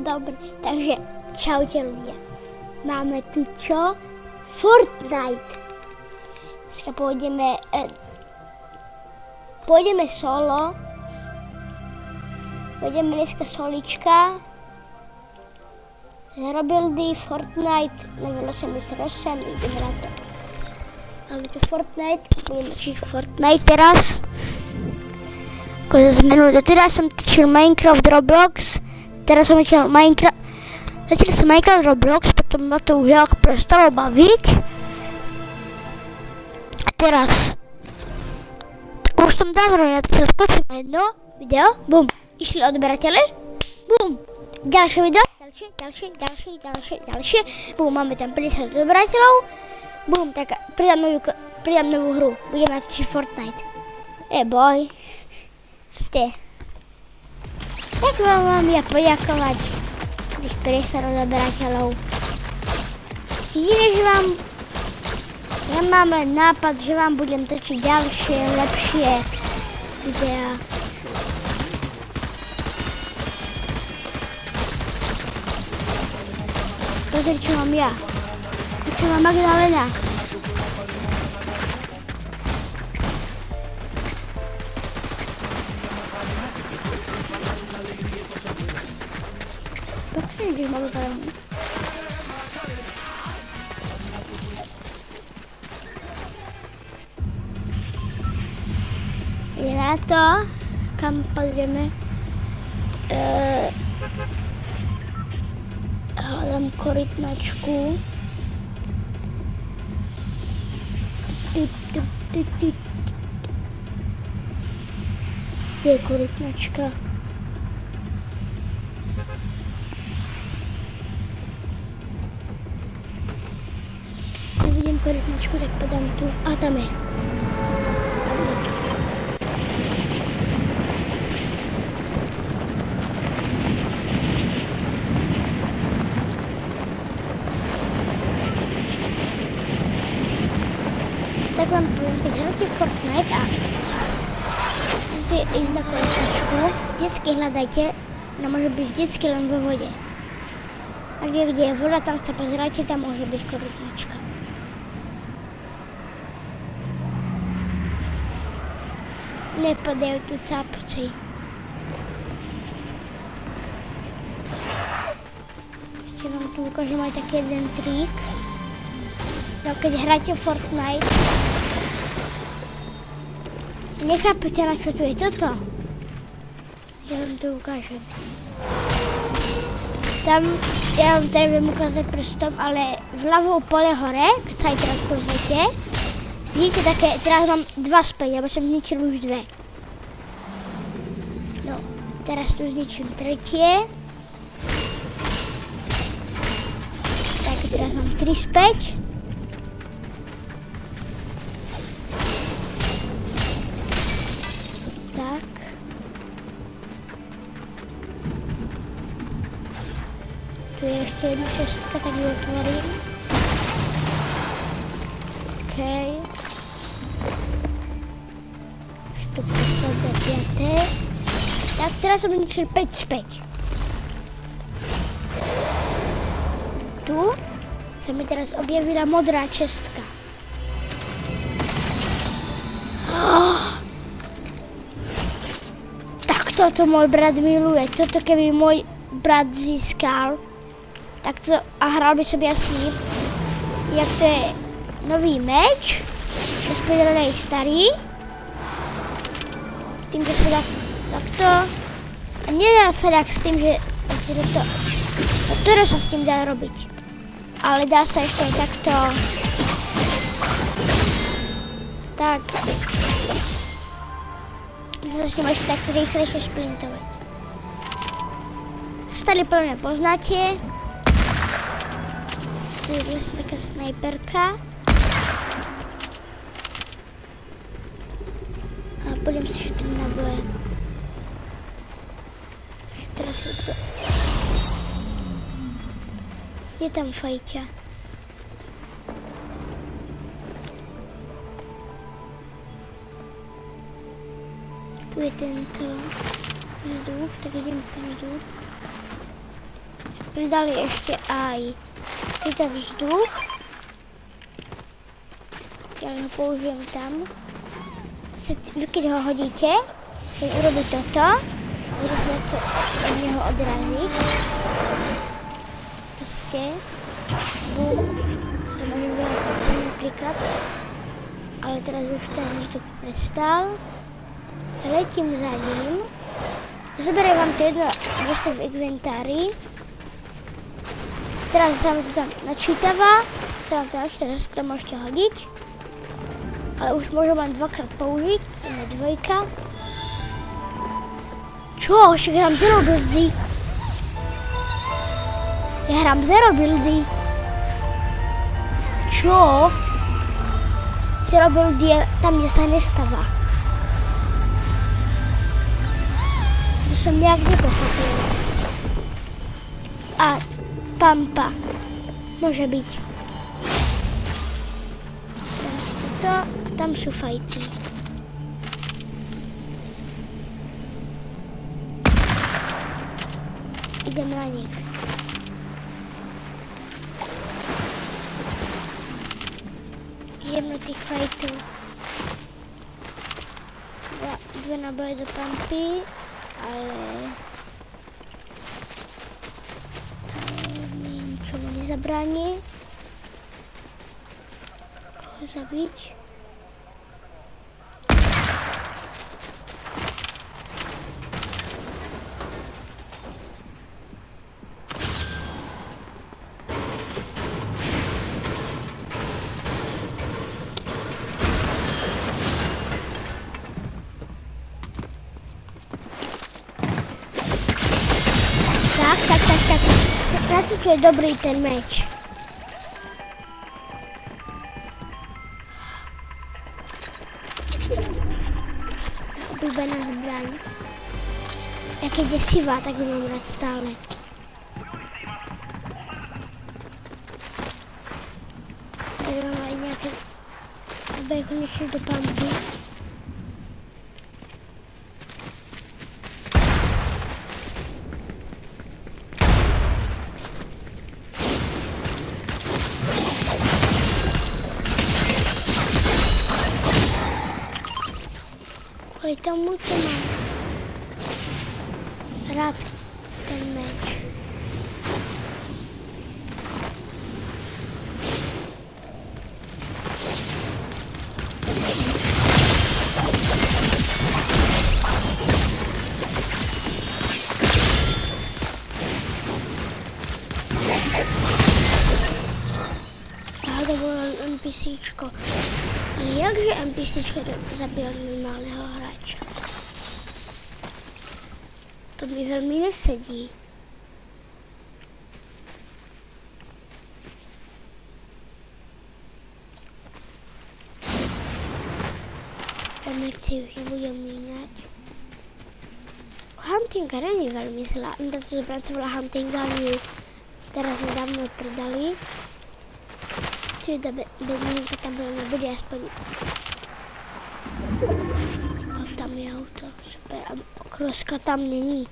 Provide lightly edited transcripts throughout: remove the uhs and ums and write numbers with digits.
Dobre, takže čaute ľudia. Máme tu čo? Fortnite. Dneska pôjdeme solo. Pôjdeme dneska solička. Zarobildy, Fortnite, level 88, ideme na to. Máme tu Fortnite, budeme točiť Fortnite teraz. Ako za zmenu, doteraz som točil Minecraft, Roblox. Teraz som točil Minecraft. Začal som Minecraft, Roblox, potom ma to už prestalo baviť. A teraz. Už som dávno natočil, skočím na jedno video, bum. Išli odberateľe, bum. Ďalšie video, ďalšie. Bum, máme tam 50 odberateľov. Bum, tak pridám novú hru. Budeme natočiť Fortnite. Boj. Ste. Tak vám mám ja poďakovať tých 50 odberateľov. Jediné, že ja mám len nápad, že vám budem točiť ďalšie, lepšie videá. Pozri, čo mám ja. Čo má Magdalena. Počkej, že Magdalena. Ideme na to, kam pozrieme. Hľadám korytnačku. Kde je korytnačka? Nevidím korytnačku, tak podám tu. A tam je. Tak vám poviem, keď hráte Fortnite a chcete ísť na korytnačku, vždycky hľadajte, ona môže byť vždycky len vo vode. A kde je voda, tam sa pozerajte, tam môže byť korytnačka. Nepadajú tu cápci. Ešte vám tu ukážem aj taký jeden trik. No, keď hráte Fortnite, nechápete, na čo tu je toto? Ja vám to ukážem. Tam, ja vám tady viem ukázať prstom, ale vľavo pole hore, keď sa aj teraz pozriete, vidíte také, teraz mám 2 späť, lebo som zničil už 2. No, teraz tu zničím 3. Tak, teraz mám 3 späť. Tu je ešte jedna šestka, tak ju otvorím. Okej. Už tu posledné 5. Tak, teraz som zničil 5 späť. Tu sa mi teraz objavila modrá šestka. Tak toto môj brat miluje. Toto keby môj brat získal, takto a hral by som ja s ním, jak to je nový meč, rozpredelený starý, s tým, že sa dá takto, a nedá sa tak s tým, že to sa s tým dá robiť, ale dá sa ešte aj takto, tak, začnem ešte takto rýchlejšie sprintovať. Stali plne poznáte. Tu je vlastne taká snajperka. A budem si šetriť naboje. Teraz je to... Je tam fajťa. Tu je tento vzduch, tak idem po vzduch. pridali ešte aj chytá vzduch. Ja ho použijem tam. Vy keď ho hodíte, keď urobí toto, budete to od neho odraziť. Proste. Bum. To môžem vylúčiť napríklad. Ale teraz už ten vzduch prestal. Letím za ním. Zoberiem vám to jedno miesto v inventári. Teraz sa vám to tam načítava. Teraz to môžete hodiť. Ale už môžem len dvakrát použiť. To je dvojka. Čo? Ešte hrám zero buildy. Ja hrám zero buildy. Čo? Zero buildy je tam, kde sa nestáva. To som nejak nepochopil. A pampa. Môže byť. Tam sú fajty. Idem na nich. Idem na tých fajtov. Dve naboje do pampy, ale to ničomu nezabráni. Koho zabiť? Na to je dobrý ten meč. Obľúbená zbraň. Ja keď je sivá, tak ju mám rád stále. Takže mám aj nejaké konečne do pampy. Ale tomu to mám rád ten meč. To bolo NPCčko. Ale jakže NPCčko zabilo normálneho hráča? To mi veľmi nesedí. Nechci už nebudem míňať. Hunting není veľmi zlá. Táto zbraň sa volá Hunting Gun. Teraz nedávno pridali. Čiže bedníka tam nebude aspoň. Tam je auto, super. A kroska tam není.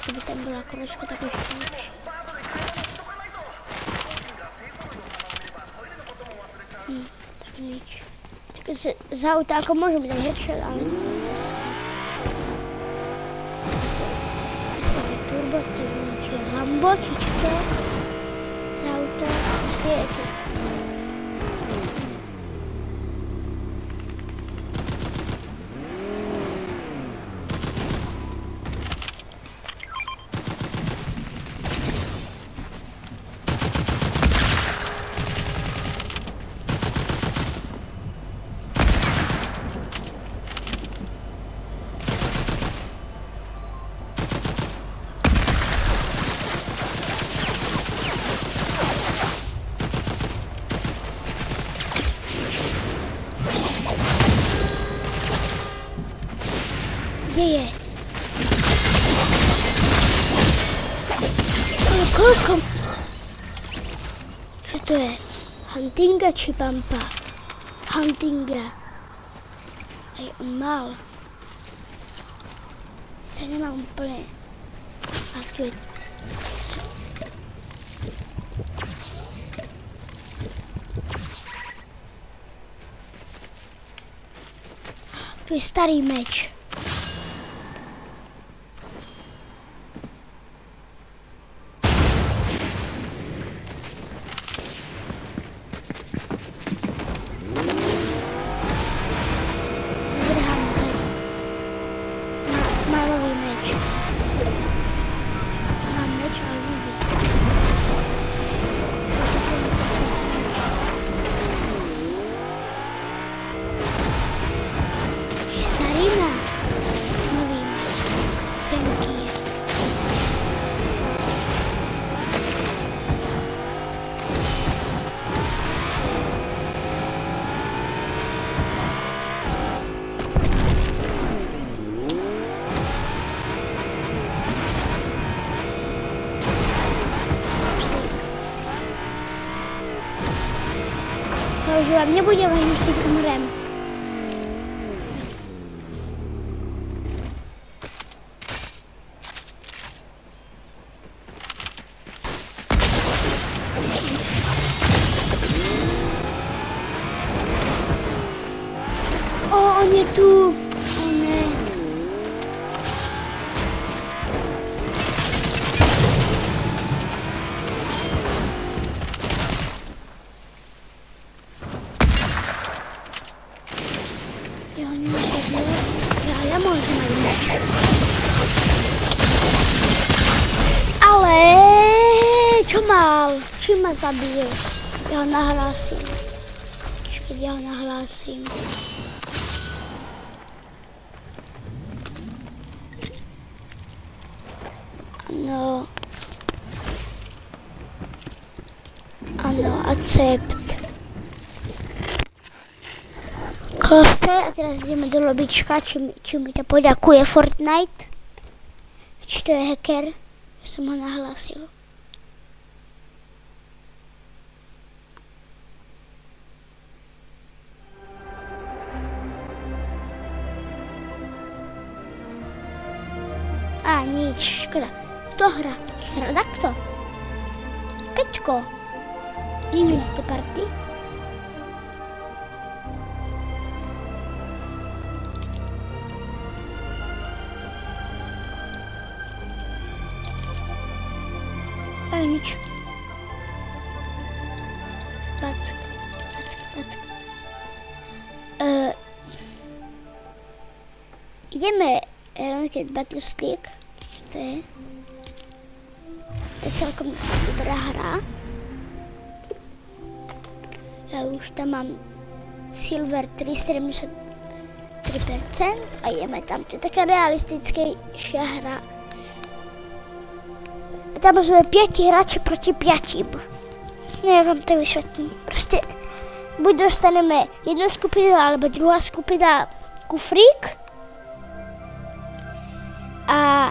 Kdyby tam byla kroska, tak ještě lepší. Tak nič. Tak z auta ako môžem dať headshot, ale cez. Jasne turbo, to neviem, či je Lambo, či čo to je. Z auta, asi je to. Kde je? Ale koľko? Čo to je? Huntinga či pampa? Huntinga. Aj on mal. Sa nemám úplne. A tu je Tu je starý meč. Zdrhám ho. Má nový meč. Mám meč, ale nový. Starý má nový meč. Tenký je. To už vám nebude vadit, když umrem. On je tu. O ne. Jo, nemožno. Já možná jít. Ale čo mal? Čím ma zabil? Já ho nahlásím. Počkej, já ho nahlásím. Ano. Ano, accept. Kloste a teraz ideme do lobička, či mi to poďakuje Fortnite. Či to je hacker, že som ho nahlásil. A nič, škoda. Kto hra? Hra takto? Peťko. Invite to party. Tak nič. Pack. Ideme Ranked Battlestick. Čo to je? To je celkom dobrá hra. Ja už tam mám Silver 373% a ideme tam. To je taká realistickejšia hra. A tam sme 5 hráči proti 5. Ja vám to vysvetlím. Proste buď dostaneme jedna skupina alebo druhá skupina kufrík a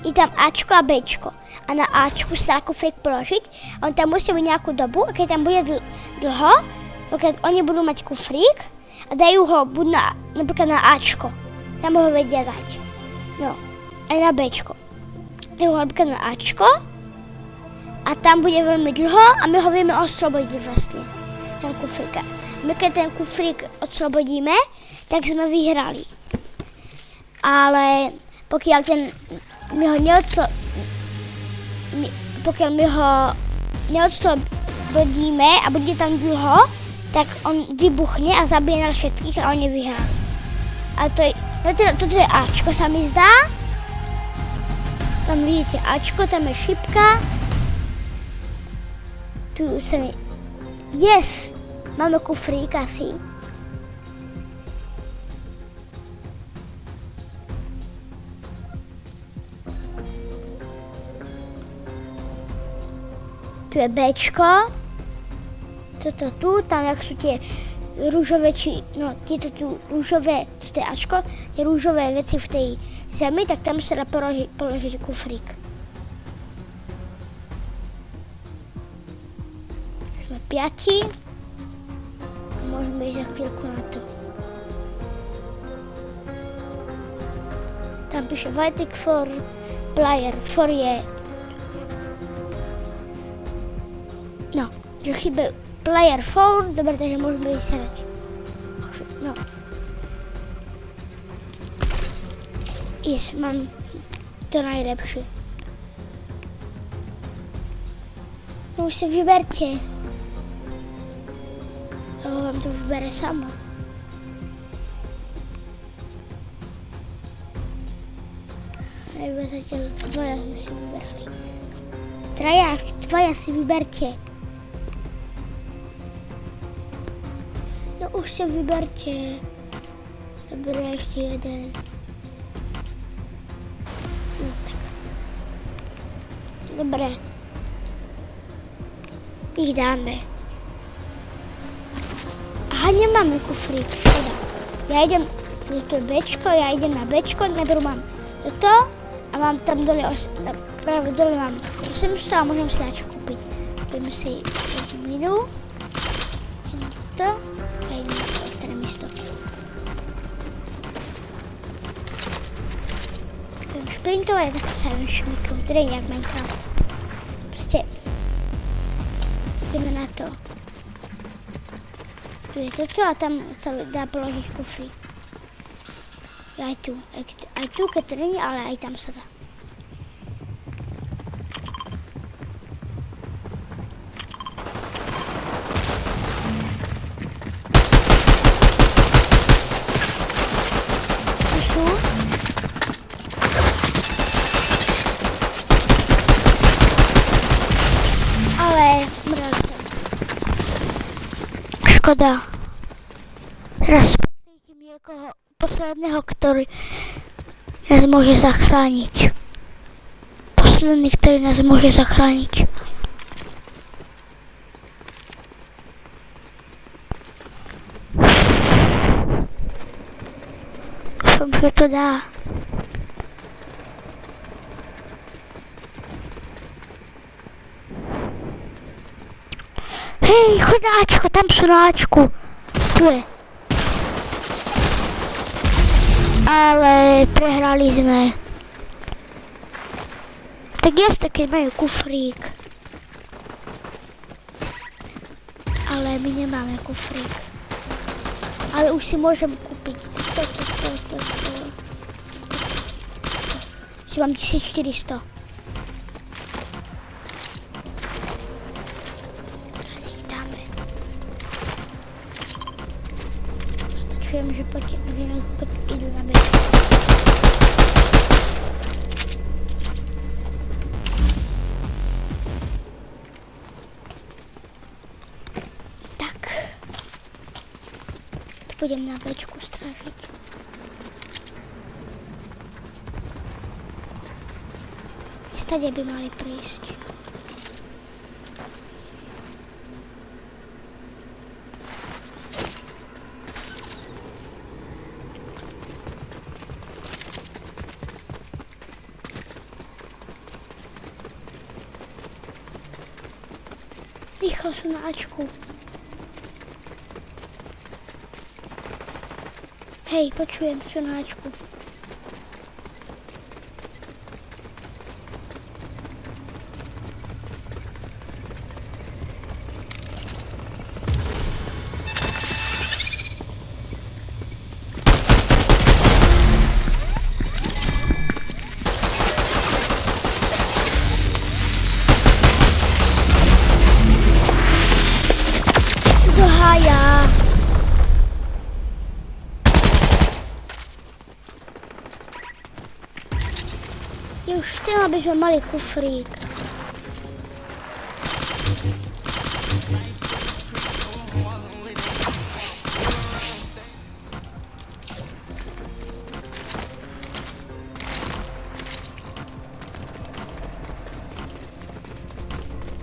je tam Ačko a Bčko. A na Ačku sa dá kufrík položiť a on tam musí byť nejakú dobu a keď tam bude dlho, keď oni budú mať kufrík a dajú ho buď napríklad na Ačko, tam ho vedia dať. No, aj na Bčko. Dajú ho napríklad na Ačko a tam bude veľmi dlho a my ho vieme oslobodiť vlastne, ten kufrík. My keď ten kufrík oslobodíme, tak sme vyhrali. Ale pokiaľ my ho neodslobodíme a bude tam dlho, tak on vybuchne a zabije nás všetkých a oni vyhrali. A toto je Ačko, sa mi zdá. Tam vidíte Ačko, tam je šipka. Tu sa mi... Yes! Máme kufrík asi. Tu je Bčko, toto tu, tam jak sú tie rúžové, tieto tu rúžové, to je Ačko, tie rúžové veci v tej zemi, tak tam sa dá položiť kufrík. Sme 5 a môžeme ísť za chvíľku na to. Tam píše waiting for player, for je... No, že chýbajú player phone, dobre, takže môžeme ísť hrať. No. Mám to najlepšie. No už si vyberte. Toho vám to vybere samo. Nebo zatiaľ dvoja sme si vyberali. Dvaja si vyberte. No už si vyberte. Dobre, ešte jeden. No tak. Dobre. Ich dáme. Aha, nemáme kufrík. Škoda. Ja idem, to je Bčko, ja idem na Bčko, najprv mám toto a mám tam dole, práve dole mám 800 a môžem si dačo kúpiť. Kúpime si jednu, to a jednu extrémisto. Budem šprintovať a takto sa idem šmyknúť, to je nejak Minecraft. Proste ideme na to. Tu je toto a tam sa dá položiť kufrík. Aj tu, keď to není, ale aj tam sa dá. Tu sú. Ale mrali sa. Škoda. Teraz speknejte mi niekoho posledného, ktorý nás môže zachrániť. Posledný, ktorý nás môže zachrániť. Dúfam, že to dá. Hej, choď na Ačko, tam sú na Ačku. Tu je. Ale prehrali sme. Tak jasne, keď majú kufrík. Ale my nemáme kufrík. Ale už si môžem kúpiť toto. Si mám 1400. Teraz ich dáme. Stačujem, že idú na bej. Tak. Pôjdem na bečku strážiť. Stade by mali prísť. Rýchlo sú na Ačku. Hej, počujem, sú na Ačku. Ja už chcem, aby sme mali kufrík.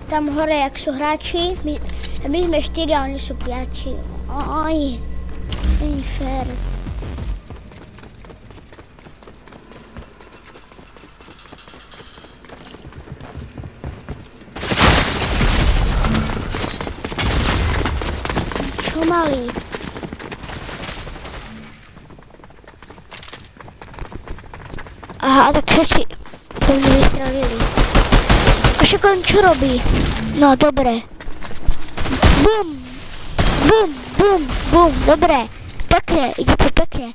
Tam hore, jak sú hráči, my sme 4 a oni sú 5. Oj, není fér. Čo mali? Aha, tak všetci po mne vystrelili. A však on čo robí? No, dobre. Bum! Bum, bum, bum, dobre. Pekne, ide to pekne.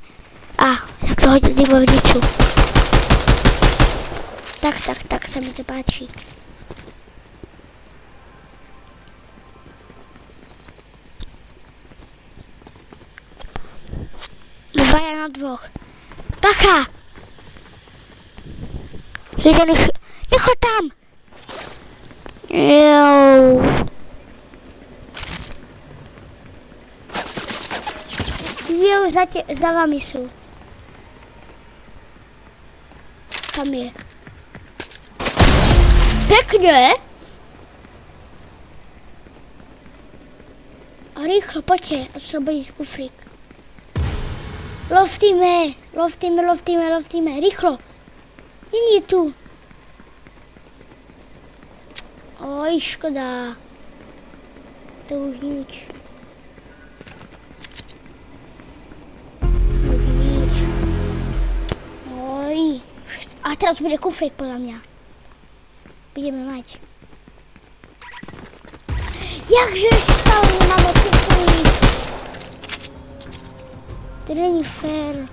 A, tak to hodí dybovnicu. Tak sa mi to páči. Dvaja na dvoch. Bacha! Jeden nechoď tam! Jau. Za vami sú. Tam je. Pekne! A rýchlo, poďte, oslobodiť kufrík. Loftíme, rýchlo. Není tu. Oj, škoda. To už nič. Oj. A teraz bude kufrík podľa mňa. Budeme mať. Jakže ešte stále nemáme kufrík? To není fér.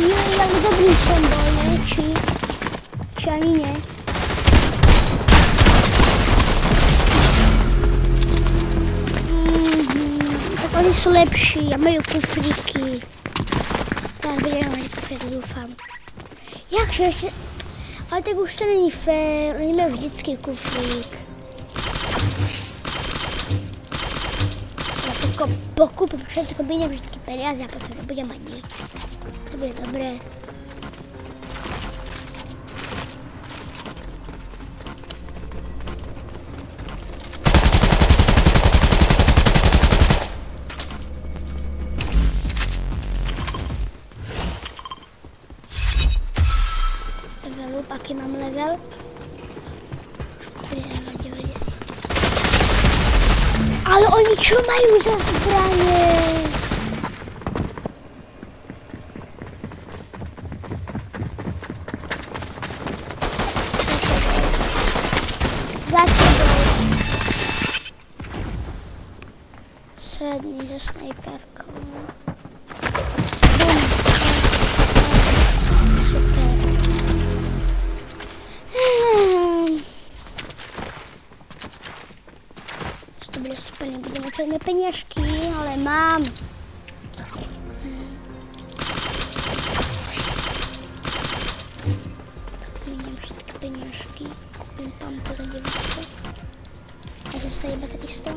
Jak dobrý som bol, ne? Či ani nie? Tak oni sú lepší a majú kufríky. Teraz budeme mať kufrík, dúfam. Jakže ešte... Ale tak už to není fér, oni majú vždycky kufrík. Ja tako pokúpim všetko, budem všetky peniaze a potom nebudem mať nič. To bude dobré. Level up, aký mám level? 90. Ale oni čo majú za zbranie? Sredný so snajperkou. Super. To bude super, nebudeme mať žiadne peniažky, ale mám. Miniem všetky peniažky. Kúpim pampu za 900. A zase iba taký 100.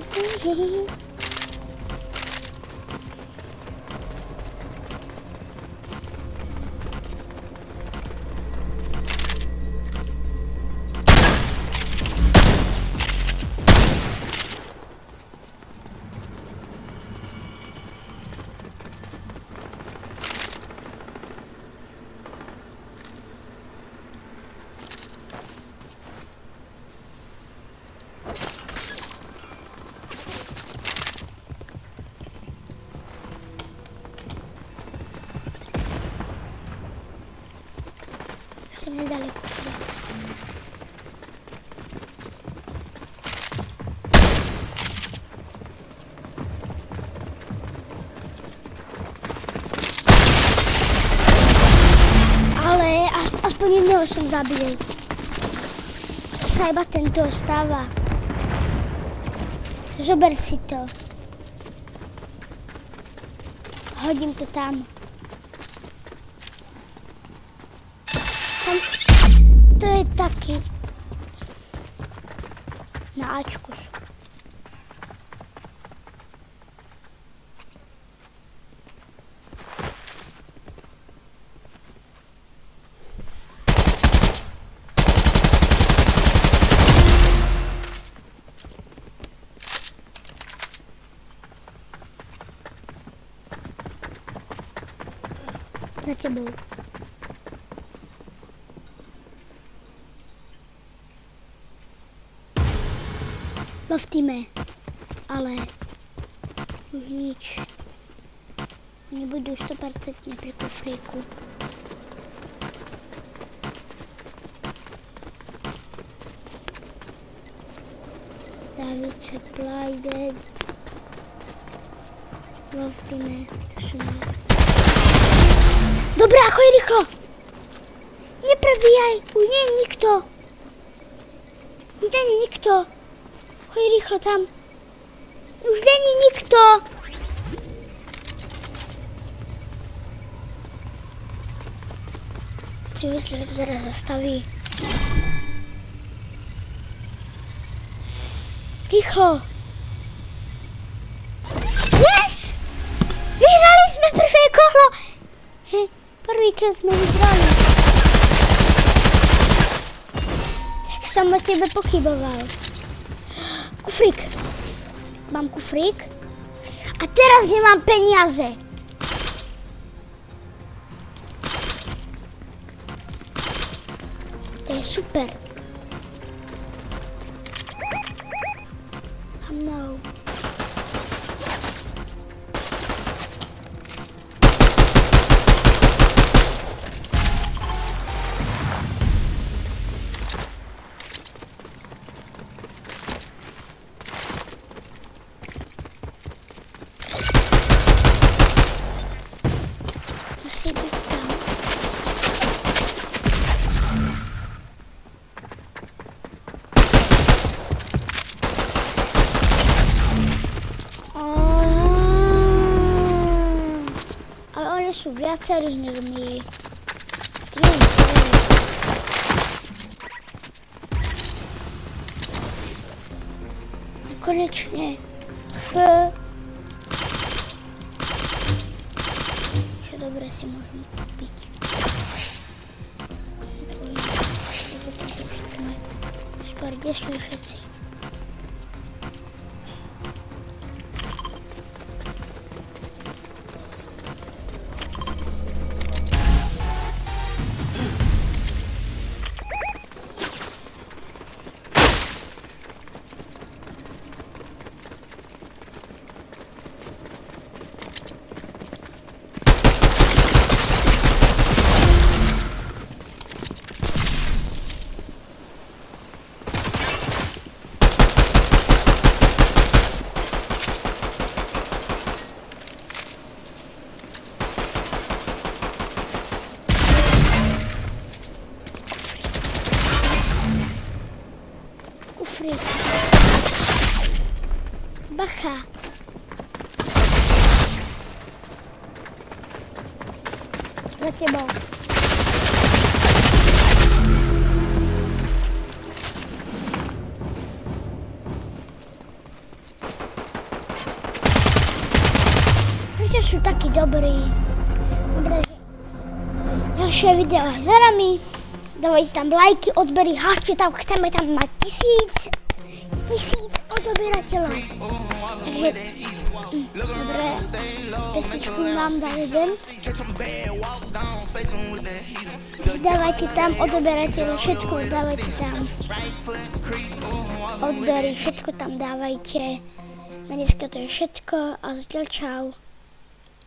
Nedaleko. Ale aspoň jedného som zabil. Sa iba tento ostáva. Zober si to. Hodím to tam. To je taký na Ačku sú. Za tebou. Lovtíme, ale už nič. Oni budú 100% pri kufríku. David Blinded. Lovtíme, to sú ne. Dobre, choď rýchlo! Neprebíjaj, už nie je nikto. Už nie je nikto. Choď rýchlo tam. Už není nikto. Si myslím, že to teraz zastaví. Rýchlo. Yes! Vyhrali sme prvé kolo. Prvýkrát sme vyhrali. Tak som o tebe pochyboval. Kufrík. Mám kufrík. A teraz nemám peniaze. To je super. Za mnou. Musí být tam. Ale oni sú viacerí než my. Konečne. Čo dobre si môžem kúpiť. Spár, kde sú všetci? Kufrík. Bacha. Za tebou. Prečo sú takí dobrí? Dobre, ďalšie video je za nami. Dávajte tam lajky, odbery, hašte tam, chceme tam mať 1000 odoberateľov. Takže, dobre, pesničku nám dá jeden. Dávajte tam odoberateľov, všetko dávajte tam. Odbery, všetko tam dávajte. Na dneska to je všetko a zatiaľ čau.